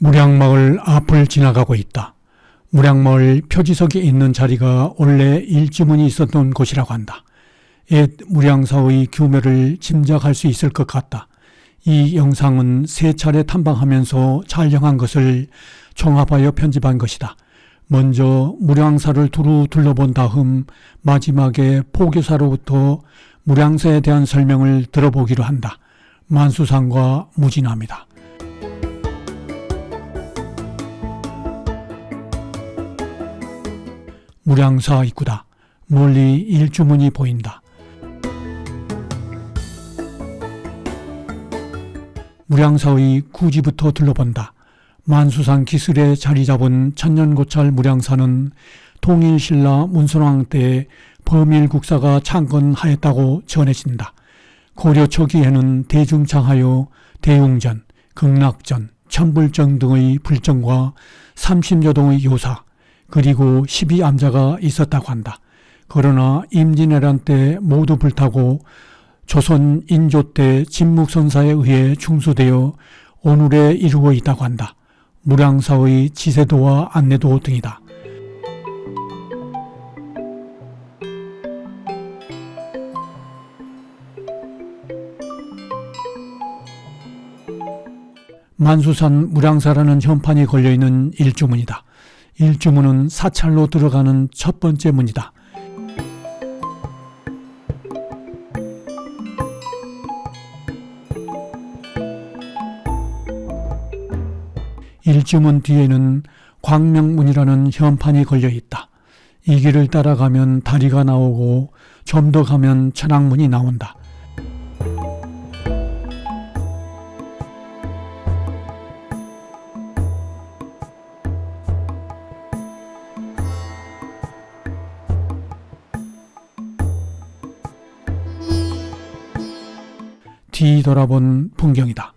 무량마을 앞을 지나가고 있다. 무량마을 표지석이 있는 자리가 원래 일주문이 있었던 곳이라고 한다. 옛 무량사의 규모를 짐작할 수 있을 것 같다. 이 영상은 3차례 탐방하면서 촬영한 것을 종합하여 편집한 것이다. 먼저 무량사를 두루 둘러본 다음 마지막에 포교사로부터 무량사에 대한 설명을 들어보기로 한다. 만수산과 무진함이다. 무량사 입구다. 멀리 일주문이 보인다. 무량사의 구지부터 둘러본다. 만수산 기슭에 자리 잡은 천년고찰 무량사는 통일신라 문선왕 때 범일국사가 창건하였다고 전해진다. 고려 초기에는 대중창하여 대웅전, 극락전, 천불정 등의 불정과 30여 동의 요사, 그리고 12암자가 있었다고 한다. 그러나 임진왜란 때 모두 불타고 조선 인조 때 진묵선사에 의해 충수되어 오늘에 이루어 있다고 한다. 무량사의 지세도와 안내도 등이다. 만수산 무량사라는 현판이 걸려있는 일주문이다. 일주문은 사찰로 들어가는 첫 번째 문이다. 일주문 뒤에는 광명문이라는 현판이 걸려있다. 이 길을 따라가면 다리가 나오고 좀 더 가면 천왕문이 나온다. 뒤돌아본 풍경이다.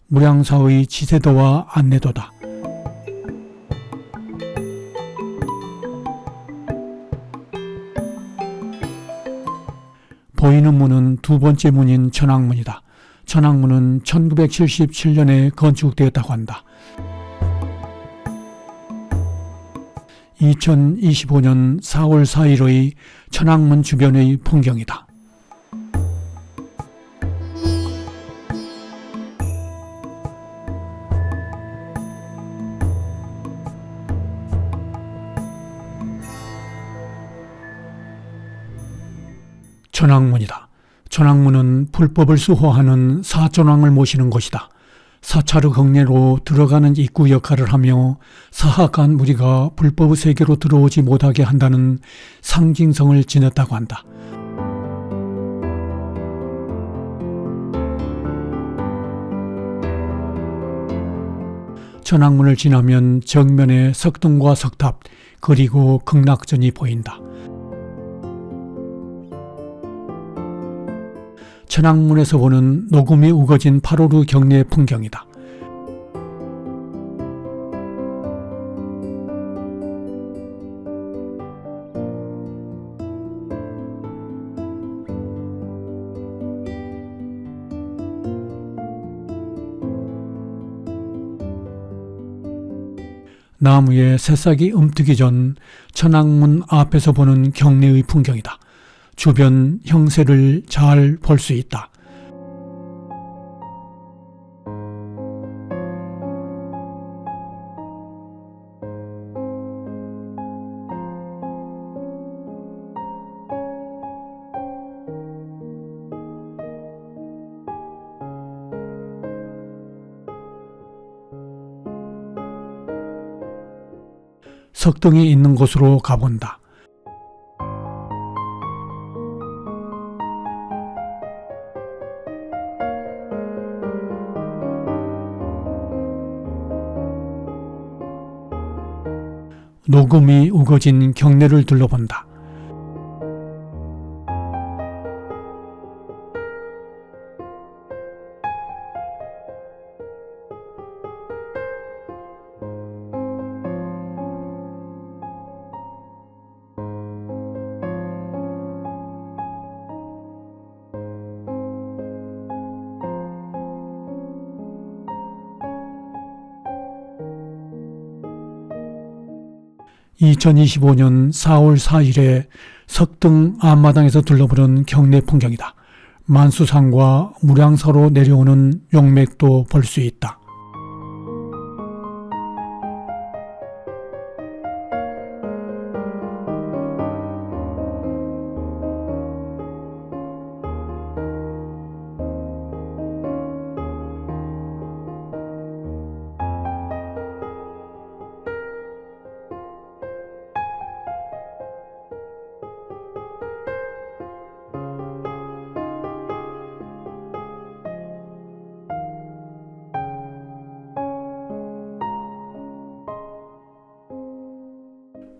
무량사의 지세도와 안내도다. 보이는 문은 두 번째 문인 천왕문이다. 천왕문은 1977년에 건축되었다고 한다. 2025년 4월 4일의 천왕문 주변의 풍경이다. 천왕문이다. 천왕문은 불법을 수호하는 사천왕을 모시는 곳이다. 사찰의 경내로 들어가는 입구 역할을 하며 사악한 무리가 불법의 세계로 들어오지 못하게 한다는 상징성을 지녔다고 한다. 천왕문을 지나면 정면에 석등과 석탑 그리고 극락전이 보인다. 천왕문에서 보는 녹음이 우거진 8호루 경내의 풍경이다. 나무에 새싹이 움트기 전 천왕문 앞에서 보는 경내의 풍경이다. 주변 형세를 잘 볼 수 있다. 석등이 있는 곳으로 가본다. 녹음이 우거진 경내를 둘러본다. 2025년 4월 4일에 석등 앞마당에서 둘러보는 경내 풍경이다. 만수산과 무량사로 내려오는 용맥도 볼 수 있다.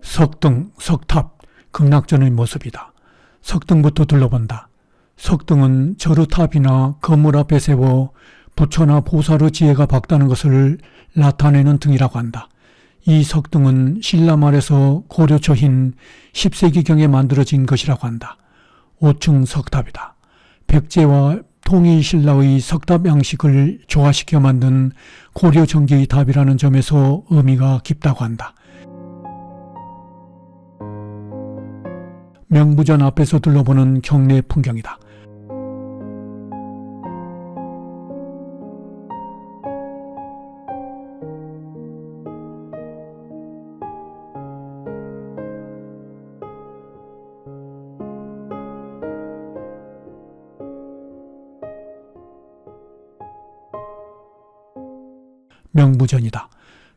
석등, 석탑, 극락전의 모습이다. 석등부터 둘러본다. 석등은 절우탑이나 건물 앞에 세워 부처나 보살의 지혜가 밝다는 것을 나타내는 등이라고 한다. 이 석등은 신라말에서 고려 초인 10세기경에 만들어진 것이라고 한다. 5층 석탑이다. 백제와 통일신라의 석탑 양식을 조화시켜 만든 고려 정기의 답이라는 점에서 의미가 깊다고 한다. 명부전 앞에서 둘러보는 경내 풍경이다. 명부전이다.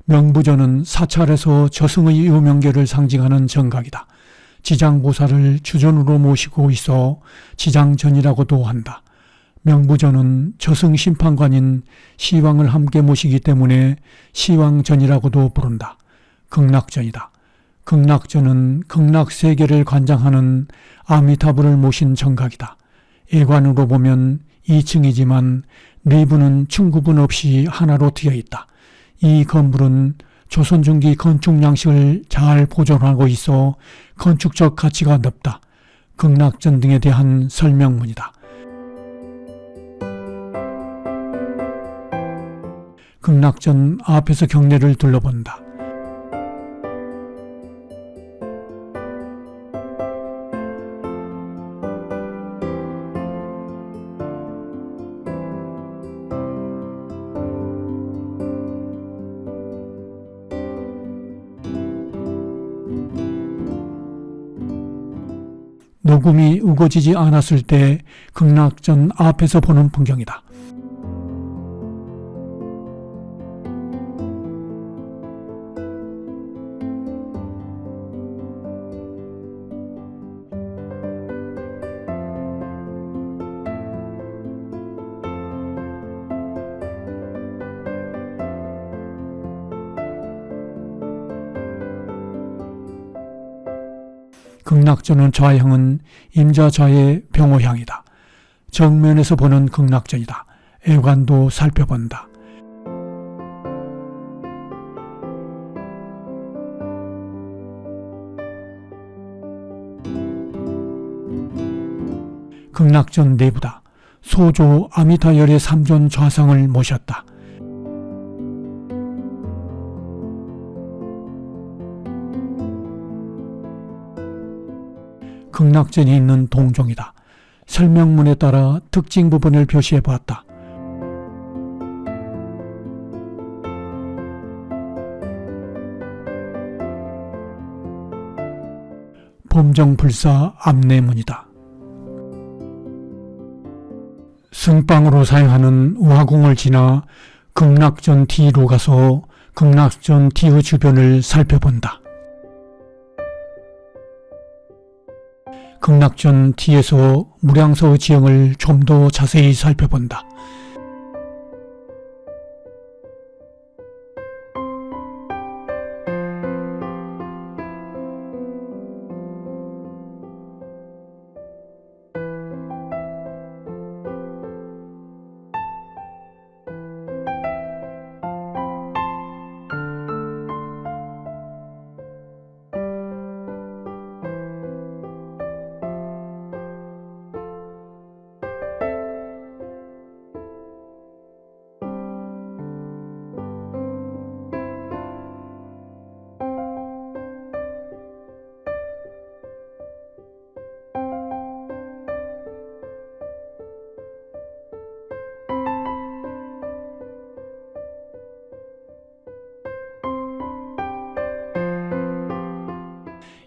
명부전은 사찰에서 저승의 유명계를 상징하는 정각이다. 지장보살을 주전으로 모시고 있어 지장전이라고도 한다. 명부전은 저승심판관인 시왕을 함께 모시기 때문에 시왕전이라고도 부른다. 극락전이다. 극락전은 극락세계를 관장하는 아미타불을 모신 정각이다. 예관으로 보면 2층이지만 내부는 층구분 없이 하나로 트여 있다. 이 건물은 조선 중기 건축 양식을 잘 보존하고 있어 건축적 가치가 높다. 극락전 등에 대한 설명문이다. 극락전 앞에서 경내를 둘러본다. 녹음이 우거지지 않았을 때 극락전 앞에서 보는 풍경이다. 극락전은 좌향은 임자좌의 병호향이다. 정면에서 보는 극락전이다. 애관도 살펴본다. 극락전 내부다. 소조 아미타열의 3존 좌상을 모셨다. 극락전이 있는 동종이다. 설명문에 따라 특징 부분을 표시해 보았다. 범정불사 암내문이다. 승방으로 사용하는 화공을 지나 극락전 뒤로 가서 극락전 뒤의 주변을 살펴본다. 극락전 뒤에서 무량서의 지형을 좀 더 자세히 살펴본다.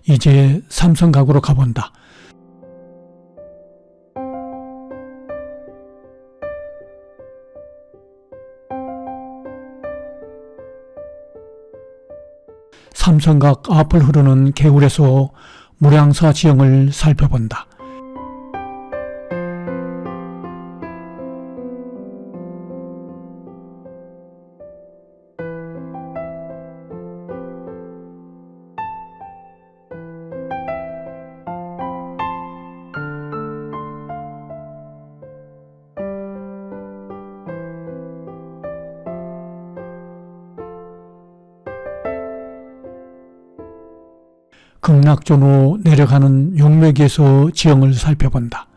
이제 삼성각으로 가본다. 삼성각 앞을 흐르는 개울에서 무량사 지형을 살펴본다. 극락존으로 내려가는 용맥에서 지형을 살펴본다.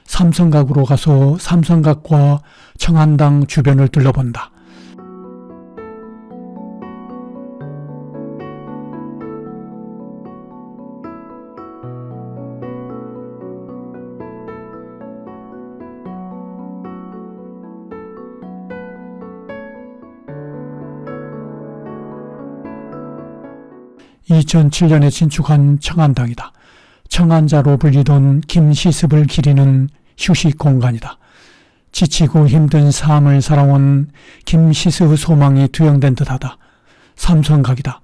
삼성각으로 가서 삼성각과 청안당 주변을 둘러본다. (2007년에) 신축한 청안당이다. 청안자로 불리던 김시습을 기리는 휴식 공간이다. 지치고 힘든 삶을 살아온 김시습의 소망이 투영된 듯하다. 삼성각이다.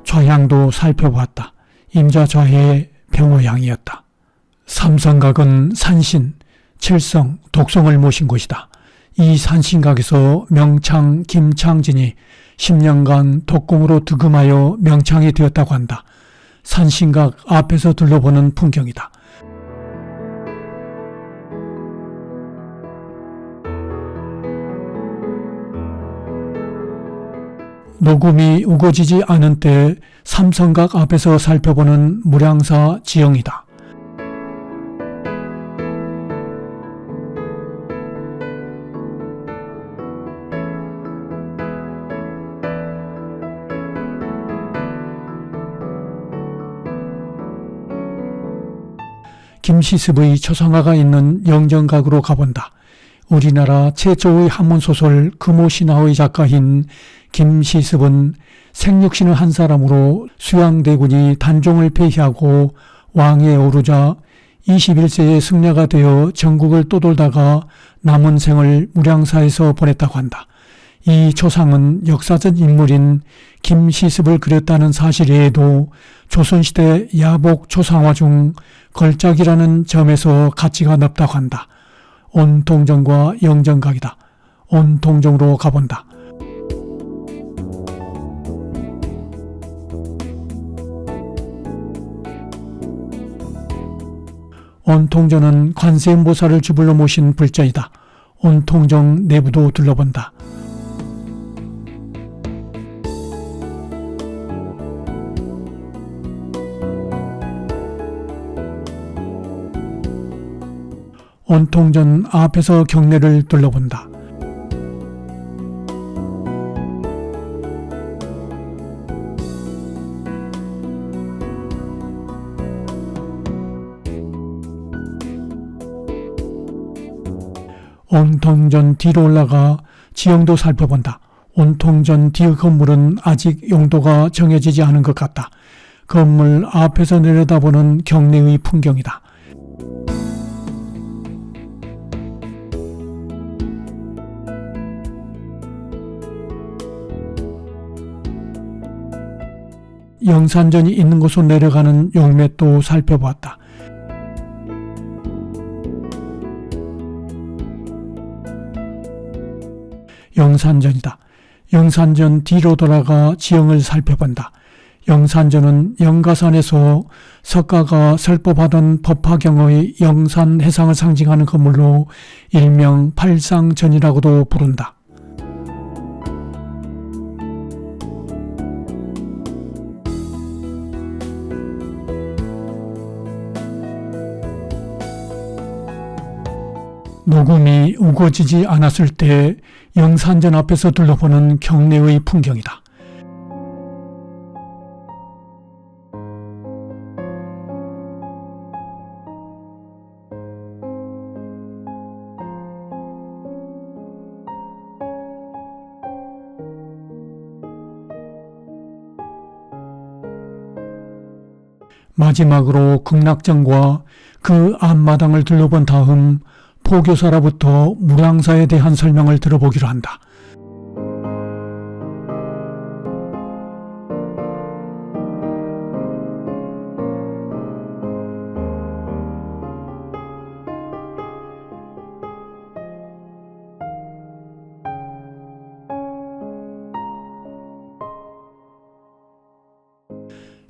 좌향도 살펴보았다. 임자좌해의 병호향이었다. 삼성각은 산신, 칠성, 독성을 모신 곳이다. 이 산신각에서 명창 김창진이 10년간 독공으로 득음하여 명창이 되었다고 한다. 산신각 앞에서 둘러보는 풍경이다. 녹음이 우거지지 않은 때 삼성각 앞에서 살펴보는 무량사 지형이다. 김시습의 초상화가 있는 영정각으로 가본다. 우리나라 최초의 한문소설 금오신화의 작가인 김시습은 생육신의 한 사람으로 수양대군이 단종을 폐위하고 왕위에 오르자 21세에 승려가 되어 전국을 떠돌다가 남은 생을 무량사에서 보냈다고 한다. 이 초상은 역사적 인물인 김시습을 그렸다는 사실 외에도 조선시대 야복 초상화 중 걸작이라는 점에서 가치가 높다고 한다. 온통정과 영정각이다. 온통정으로 가본다. 온통정은 관세음보살을 주불러 모신 불자이다. 온통정 내부도 둘러본다. 온통전 앞에서 경내를 둘러본다. 온통전 뒤로 올라가 지형도 살펴본다. 온통전 뒤의 건물은 아직 용도가 정해지지 않은 것 같다. 건물 앞에서 내려다보는 경내의 풍경이다. 영산전이 있는 곳으로 내려가는 용맥도 살펴보았다. 영산전이다. 영산전 뒤로 돌아가 지형을 살펴본다. 영산전은 영가산에서 석가가 설법하던 법화경의 영산해상을 상징하는 건물로 일명 팔상전이라고도 부른다. 녹음이 우거지지 않았을 때 영산전 앞에서 둘러보는 경내의 풍경이다. 마지막으로 극락전과 그 앞마당을 둘러본 다음 포교사로부터 무량사에 대한 설명을 들어보기로 한다.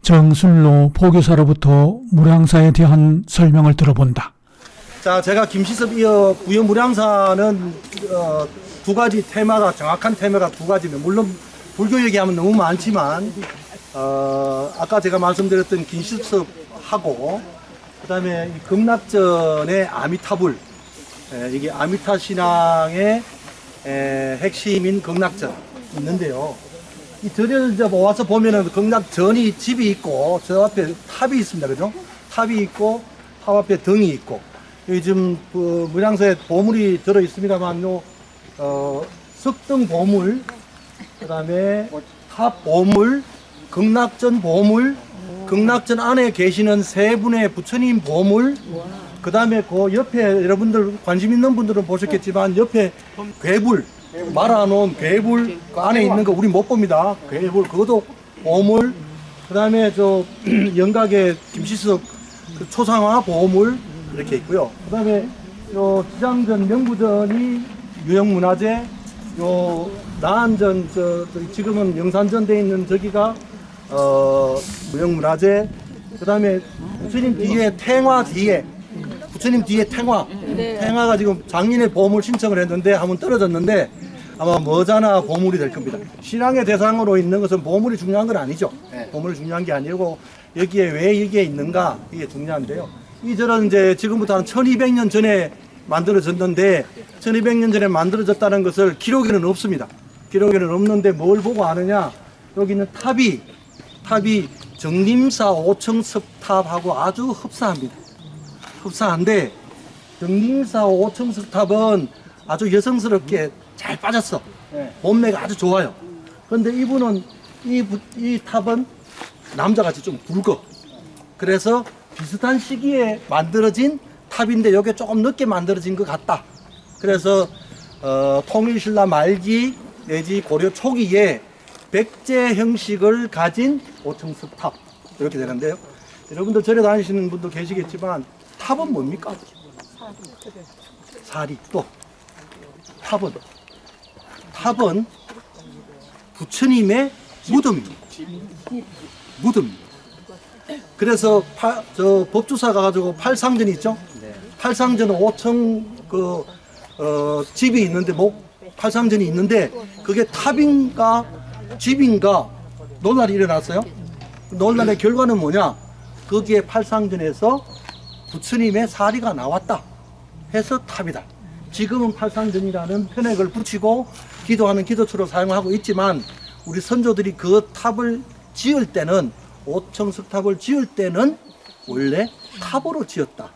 정순로 포교사로부터 무량사에 대한 설명을 들어본다. 자, 제가 김시섭 이어 부여 무량사는 두 가지 테마가, 정확한 테마가 두 가지면, 물론 불교 얘기하면 너무 많지만 아까 제가 말씀드렸던 김시섭하고 그다음에 이 극락전의 아미타불, 이게 아미타 신앙의 핵심인 극락전 있는데요. 이 절을 이제 와서 보면은 극락전이 집이 있고 저 앞에 탑이 있습니다, 그죠? 탑이 있고 탑 앞에 등이 있고. 요즘 그 무량사에 보물이 들어 있습니다만 석등 보물, 그다음에 탑 보물, 극락전 보물, 극락전 안에 계시는 세 분의 부처님 보물, 그다음에 그 옆에 여러분들 관심 있는 분들은 보셨겠지만 옆에 괴불 말아놓은 괴불 그 안에 있는 거 우리 못 봅니다. 괴불 그것도 보물, 그다음에 저 영각의 김시섭 그 초상화 보물 이렇게 있고요. 그다음에 요 지장전 명부전이 유형문화재, 요 나안전 지금은 영산전 돼 있는 저기가 무형문화재, 그다음에 부처님 뒤에 탱화 뒤에 부처님 뒤에 탱화, 탱화가 지금 장인의 보물 신청을 했는데 한번 떨어졌는데 아마 머자나 보물이 될 겁니다. 신앙의 대상으로 있는 것은 보물이 중요한 건 아니죠. 보물이 중요한 게 아니고 여기에 왜 이게 있는가 이게 중요한데요. 이 절은 이제 지금부터 한 1200년 전에 만들어졌는데 1200년 전에 만들어졌다는 것을 기록에는 없습니다. 기록에는 없는데 뭘 보고 아느냐, 여기 있는 탑이 정림사 5층 석탑하고 아주 흡사합니다. 흡사한데 정림사 5층 석탑은 아주 여성스럽게 잘 빠졌어. 몸매가 아주 좋아요. 그런데 이분은 이 탑은 남자같이 좀 굵어. 그래서 비슷한 시기에 만들어진 탑인데 이게 조금 늦게 만들어진 것 같다. 그래서 통일신라 말기 내지 고려 초기에 백제 형식을 가진 5층 석탑 이렇게 되는데요. 여러분들 절에 다니시는 분도 계시겠지만 탑은 뭡니까? 사리. 또 탑은 부처님의 무덤입니다. 무덤입니다. 그래서 법주사 가가지고 팔상전이 있죠. 팔상전은 5층 집이 있는데 팔상전이 있는데 그게 탑인가 집인가 논란이 일어났어요. 논란의 결과는 뭐냐? 거기에 팔상전에서 부처님의 사리가 나왔다 해서 탑이다. 지금은 팔상전이라는 편액을 붙이고 기도하는 기도처로 사용하고 있지만 우리 선조들이 그 탑을 지을 때는 5층 석탑을 지을 때는 원래 탑으로 지었다.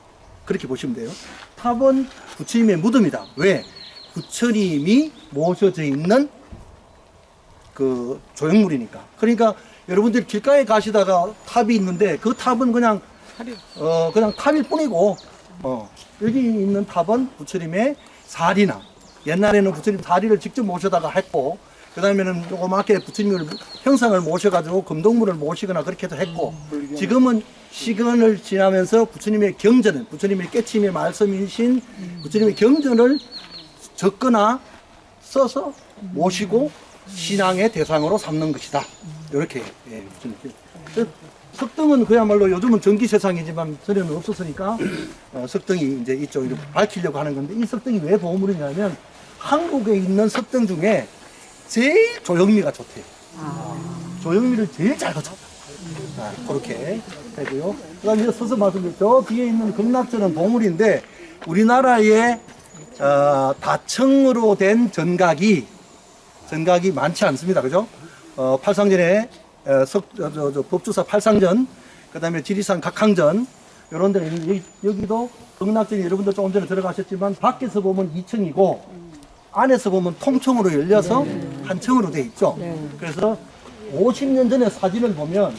그렇게 보시면 돼요. 탑은 부처님의 무덤이다. 왜? 부처님이 모셔져 있는 그 조형물이니까. 그러니까 여러분들 길가에 가시다가 탑이 있는데 그 탑은 그냥 탑일 뿐이고 여기 있는 탑은 부처님의 사리나, 옛날에는 부처님 사리를 직접 모셔다가 했고 그 다음에는 조그맣게 부처님을 형상을 모셔가지고 금동물을 모시거나 그렇게도 했고, 지금은 시간을 지나면서 부처님의 경전을, 부처님의 깨침의 말씀이신 부처님의 경전을 적거나 써서 모시고 신앙의 대상으로 삼는 것이다. 이렇게 석등은 그야말로 요즘은 전기 세상이지만 전에는 없었으니까 석등이 이제 이쪽으로 밝히려고 하는 건데, 이 석등이 왜 보물이냐면 한국에 있는 석등 중에 제일 조형미가 좋대요. 조형미를 제일 잘 갖췄다. 그렇게 되고요. 그 다음에 서서 말씀드렸죠. 저 뒤에 있는 극락전은 보물인데 우리나라의 다층으로 된 전각이 많지 않습니다. 그죠? 팔상전에 법주사 팔상전, 그 다음에 지리산 각항전, 이런 데는 있는데, 여기도 극락전이 여러분들 조금 전에 들어가셨지만, 밖에서 보면 2층이고, 안에서 보면 통청으로 열려서 한 층으로 돼 있죠. 그래서 50년 전에 사진을 보면,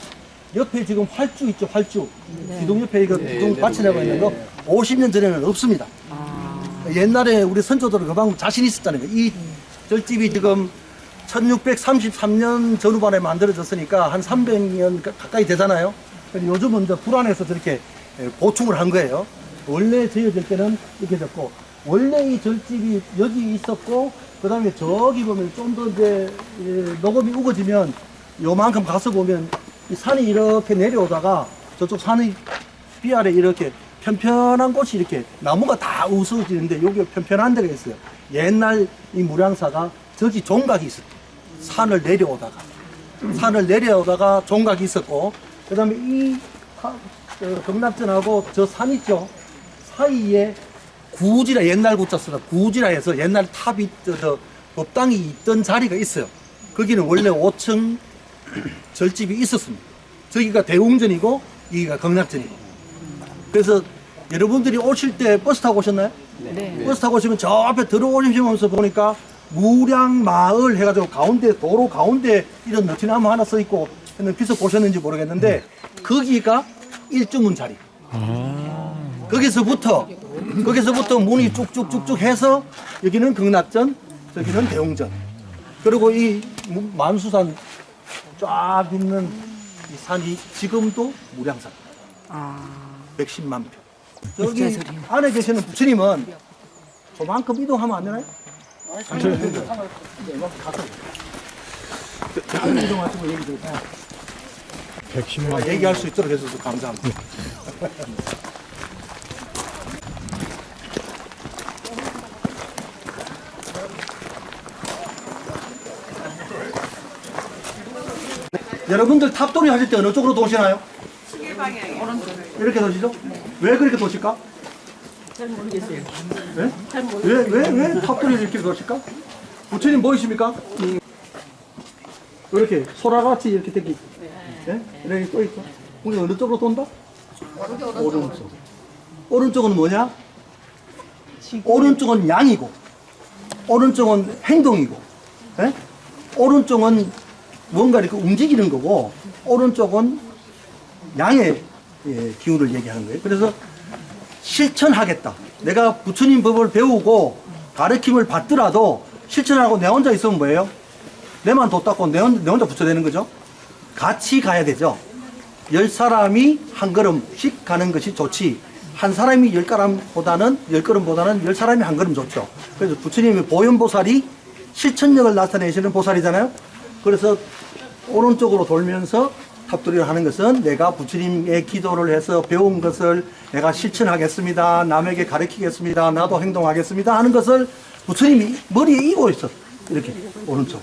옆에 지금 활주 있죠, 활주. 기둥 옆에 이거 기둥 받쳐내고 있는 거, 50년 전에는 없습니다. 옛날에 우리 선조들은 그만큼 자신 있었다는 거예요. 이 절집이 지금 1633년 전후반에 만들어졌으니까 한 300년 가까이 되잖아요. 근데 요즘은 이제 불안해서 저렇게 보충을 한 거예요. 원래 지어질 때는 이렇게 됐고, 원래 이 절집이 여기 있었고, 그 다음에 저기 보면 좀 더 이제 녹음이 우거지면 요만큼 가서 보면 이 산이 이렇게 내려오다가 저쪽 산의 위아래 이렇게 편편한 곳이 이렇게 나무가 다 우스워지는데 여기 편편한 데가 있어요. 옛날 이 무량사가 저기 종각이 있었대요. 산을 내려오다가 종각이 있었고, 그 다음에 이 경락전하고 저 산 있죠? 사이에 구지라, 옛날 구자 쓰다 구지라 해서 옛날 탑이, 법당이 있던 자리가 있어요. 거기는 원래 5층 절집이 있었습니다. 저기가 대웅전이고, 여기가 경락전이고. 그래서 여러분들이 오실 때 버스 타고 오셨나요? 네. 버스 타고 오시면 저 앞에 들어오시면서 보니까 무량마을 해가지고 가운데, 도로 가운데 이런 느티나무 하나 써 있고, 비서 보셨는지 모르겠는데, 거기가 일주문 자리. 거기서부터 문이 쭉쭉쭉쭉 해서 여기는 극락전, 저기는 대웅전. 그리고 이 만수산 쫙 있는 이 산이 지금도 무량산. 110만 표. 여기 안에 계시는 부처님은 저만큼 이동하면 안 되나요? 이동하시면 얘기 들을까요? 110만. 얘기할 수 있도록 해줘서 감사합니다. 여러분들 탑돌이 하실 때 어느 쪽으로 도시나요? 이렇게 도시죠? 왜 그렇게 도실까? 잘 모르겠어요. 네? 왜 탑돌이 이렇게 도실까? 부처님 보이십니까? 이렇게 소라같이 이렇게 되기. 네? 이렇게 또 있고. 우리 어느 쪽으로 돈다? 오른쪽. 오른쪽은 뭐냐? 오른쪽은 양이고, 오른쪽은 행동이고, 네? 오른쪽은 뭔가 이렇게 움직이는 거고, 오른쪽은 양의 기운을 얘기하는 거예요. 그래서 실천하겠다. 내가 부처님 법을 배우고 가르침을 받더라도 실천하고 내 혼자 있으면 뭐예요? 내만 도 닦고 내 혼자 부처 되는 거죠. 같이 가야 되죠. 10사람이 한 걸음씩 가는 것이 좋지. 한 사람이 10걸음보다는 10사람이 한 걸음 좋죠. 그래서 부처님의 보현보살이 실천력을 나타내시는 보살이잖아요. 그래서 오른쪽으로 돌면서 탑돌이를 하는 것은 내가 부처님의 기도를 해서 배운 것을 내가 실천하겠습니다. 남에게 가르치겠습니다. 나도 행동하겠습니다. 하는 것을 부처님이 머리에 이고 있어. 이렇게 오른쪽.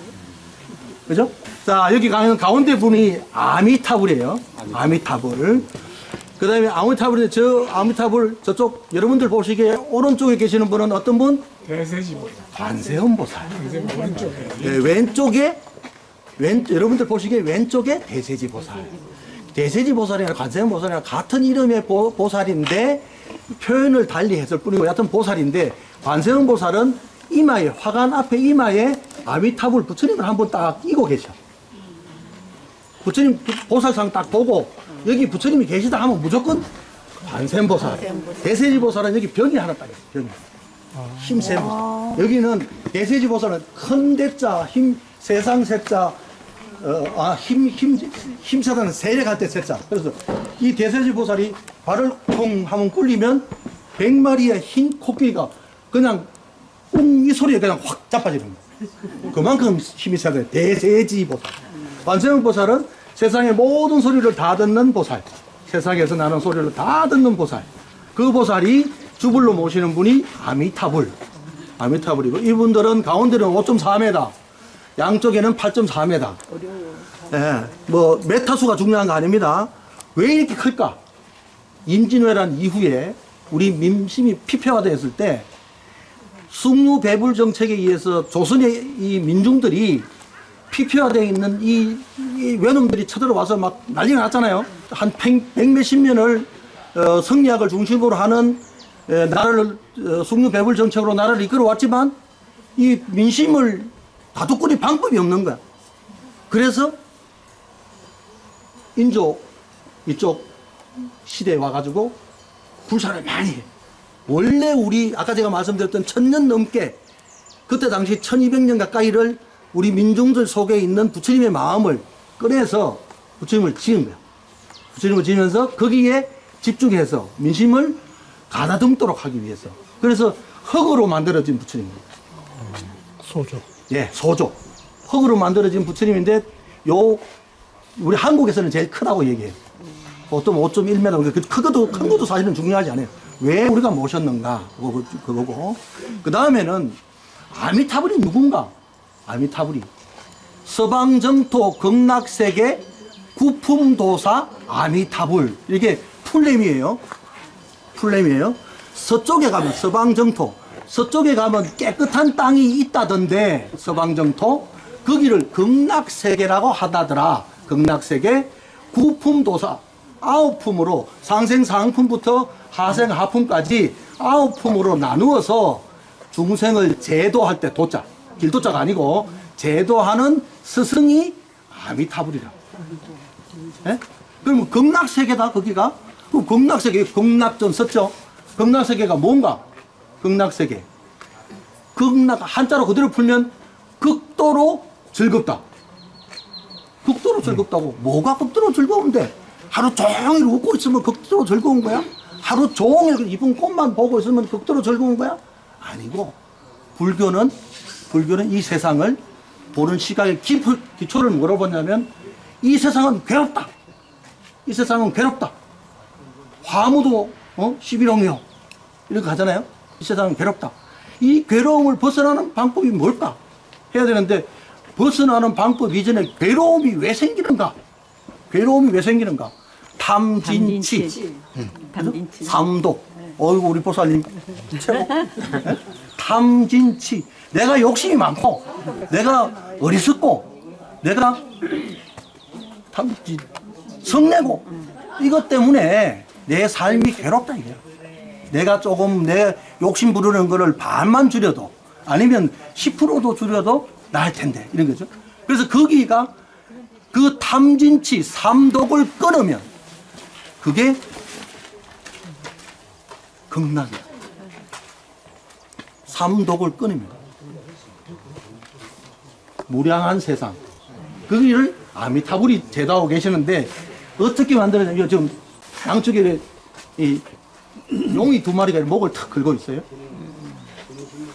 그죠? 자, 여기 가운데 분이 아미타불이에요. 아미타불. 그 다음에 아미타불인데 저 아미타불 저쪽 여러분들 보시기에 오른쪽에 계시는 분은 어떤 분? 대세지보살. 관세음보살. 오른쪽에. 네, 왼쪽에 여러분들 보시기에 왼쪽에 대세지보살. 대세지보살이나 관세음보살이나 같은 이름의 보살인데 표현을 달리 했을 뿐이고 여하튼 보살인데 관세음보살은 이마에 화관 앞에 이마에 아미타불 부처님을 한번 딱 끼고 계셔. 부처님 보살상 딱 보고 여기 부처님이 계시다 하면 무조건 관세음보살. 대세지보살은 여기 병이 하나 딱 있어. 병이. 힘센 보살. 여기는 대세지보살은 큰 대자 힘 세상 세자 힘세다는 세력할 때 세자. 그래서 이 대세지보살이 발을 통 하면 굴리면 100마리의 흰 코끼리가 그냥 이 소리에 그냥 확 자빠지는 거예요. 그만큼 힘이 세다. 대세지보살. 관세음보살은 세상의 모든 소리를 다 듣는 보살. 세상에서 나는 소리를 다 듣는 보살. 그 보살이 주불로 모시는 분이 아미타불. 아미타불이고 이분들은 가운데는 5.4m, 양쪽에는 8.4m. 예, 뭐 메타수가 중요한 거 아닙니다. 왜 이렇게 클까? 임진왜란 이후에 우리 민심이 피폐화되었을 때 숙류 배불 정책에 의해서 조선의 이 민중들이 피폐화되어 있는 이 외놈들이 쳐들어와서 막 난리가 났잖아요. 한 백몇십 년을 성리학을 중심으로 하는 나라를 숙류 배불 정책으로 나라를 이끌어왔지만 이 민심을 다독거릴 방법이 없는 거야. 그래서 인조 이쪽 시대에 와가지고 불사를 많이 해. 원래 우리 아까 제가 말씀드렸던 1000년 넘게 그때 당시 1200년 가까이를 우리 민중들 속에 있는 부처님의 마음을 꺼내서 부처님을 지은 거야. 부처님을 지으면서 거기에 집중해서 민심을 가다듬도록 하기 위해서. 그래서 흙으로 만들어진 부처님입니다. 소조. 예, 소조. 흙으로 만들어진 부처님인데 요 우리 한국에서는 제일 크다고 얘기해요. 보통 5.1m. 큰 것도 사실은 중요하지 않아요. 왜 우리가 모셨는가 그거고. 그 다음에는 아미타불이 누군가? 아미타불이 서방정토 극락세계 구품도사 아미타불. 이게 풀네임이에요. 풀네임이에요. 서쪽에 가면 서방정토, 서쪽에 가면 깨끗한 땅이 있다던데 서방정토 거기를 극락세계라고 하다더라. 극락세계 구품도사 9품으로 상생상품부터 하생하품까지 9품으로 나누어서 중생을 제도할 때 도자, 길도자가 아니고 제도하는 스승이 아미타불이라. 예? 그럼 극락세계다 거기가. 그럼 극락세계 극락전 썼죠. 극락세계가 뭔가? 극락세계. 극락 한자로 그대로 풀면 극도로 즐겁다. 극도로 즐겁다고. 뭐가 극도로 즐거운데? 하루 종일 웃고 있으면 극도로 즐거운 거야? 하루 종일 이쁜 꽃만 보고 있으면 극도로 즐거운 거야? 아니고 불교는 이 세상을 보는 시각의 기초를 뭐로 보냐면 이 세상은 괴롭다. 이 세상은 괴롭다. 화무도 11홍이요. 이렇게 하잖아요. 이 세상은 괴롭다. 이 괴로움을 벗어나는 방법이 뭘까? 해야 되는데 벗어나는 방법 이전에 괴로움이 왜 생기는가? 괴로움이 왜 생기는가? 탐진치. 탐진치. 삼독. 어이구, 우리 보살님 최고. 탐진치. 내가 욕심이 많고, 내가 어리석고, 내가 성내고, 이것 때문에 내 삶이 괴롭다, 이거야. 내가 조금 내 욕심 부르는 거를 반만 줄여도, 아니면 10%도 줄여도 나을 텐데, 이런 거죠. 그래서 거기가 그 탐진치, 삼독을 끊으면, 그게 극락이야. 삼독을 끊으면. 무량한 세상. 거기를 아미타불이 제도하고 계시는데, 어떻게 만들어졌냐. 지금 양쪽에 이 용이 2마리가 목을 탁 긁고 있어요.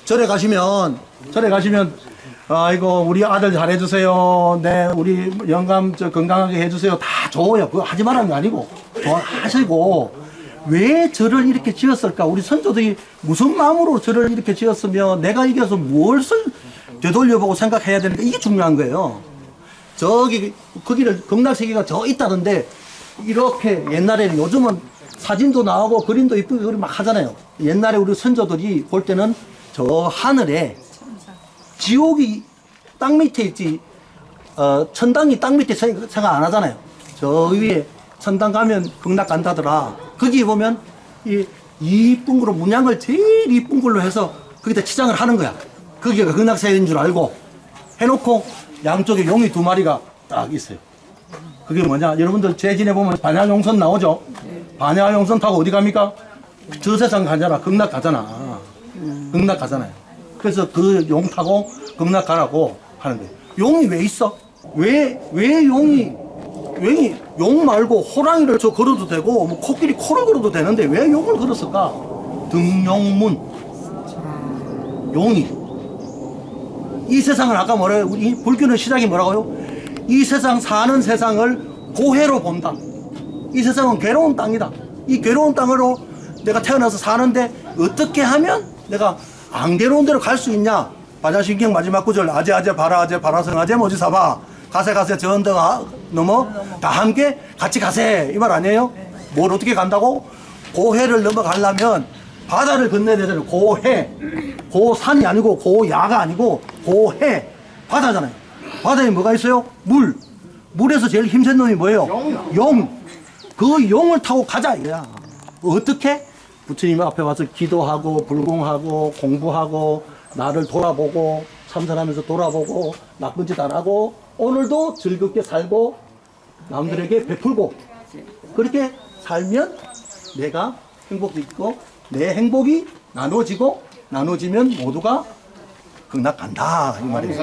절에 가시면, 아이고, 우리 아들 잘해주세요. 네, 우리 영감 건강하게 해주세요. 다 줘요. 그거 하지 말라는 거 아니고, 좋아하시고, 왜 절을 이렇게 지었을까? 우리 선조들이 무슨 마음으로 절을 이렇게 지었으면 내가 이겨서 무엇을 되돌려보고 생각해야 되는가? 이게 중요한 거예요. 저기, 거기를 극락세계가 저 있다던데, 이렇게 옛날에는 요즘은 사진도 나오고 그림도 이쁘게 그림 막 하잖아요. 옛날에 우리 선조들이 볼 때는 저 하늘에 지옥이 땅 밑에 있지, 천당이 땅 밑에 생각 안 하잖아요. 저 위에 천당 가면 극락 간다더라. 거기 보면 이 이쁜 걸로 문양을 제일 이쁜 걸로 해서 거기다 치장을 하는 거야. 거기가 극락세계인 줄 알고 해놓고 양쪽에 용이 2마리가 딱 있어요. 그게 뭐냐? 여러분들 제진에 보면 반야용선 나오죠? 반야용선 타고 어디 갑니까? 저 세상 가잖아. 극락 가잖아. 극락 가잖아요. 그래서 그 용 타고 극락 가라고 하는 거예요. 용이 왜 있어? 왜 용 말고 호랑이를 저 걸어도 되고 뭐 코끼리 코를 걸어도 되는데 왜 용을 걸었을까? 등용문. 용이 이 세상을 아까 뭐래요? 이 불교는 시작이 뭐라고요? 이 세상 사는 세상을 고해로 본다. 이 세상은 괴로운 땅이다. 이 괴로운 땅으로 내가 태어나서 사는데 어떻게 하면 내가 안 괴로운 데로 갈 수 있냐? 반야신경 마지막 구절 아제 바라성 아제 모지사바 가세 전등 넘어 다 함께 같이 가세 이 말 아니에요? 뭘 어떻게 간다고? 고해를 넘어가려면 바다를 건너야 되잖아요. 고해 고산이 아니고 고야가 아니고 고해 바다잖아요. 바다에 뭐가 있어요? 물. 물에서 제일 힘센 놈이 뭐예요? 용. 그 용을 타고 가자 이거야. 어떻게? 부처님 앞에 와서 기도하고 불공하고 공부하고 나를 돌아보고 참선하면서 돌아보고 나쁜 짓 안 하고 오늘도 즐겁게 살고 남들에게 베풀고 그렇게 살면 내가 행복이 있고 내 행복이 나눠지고 나눠지면 모두가 극락간다 이 말이에요.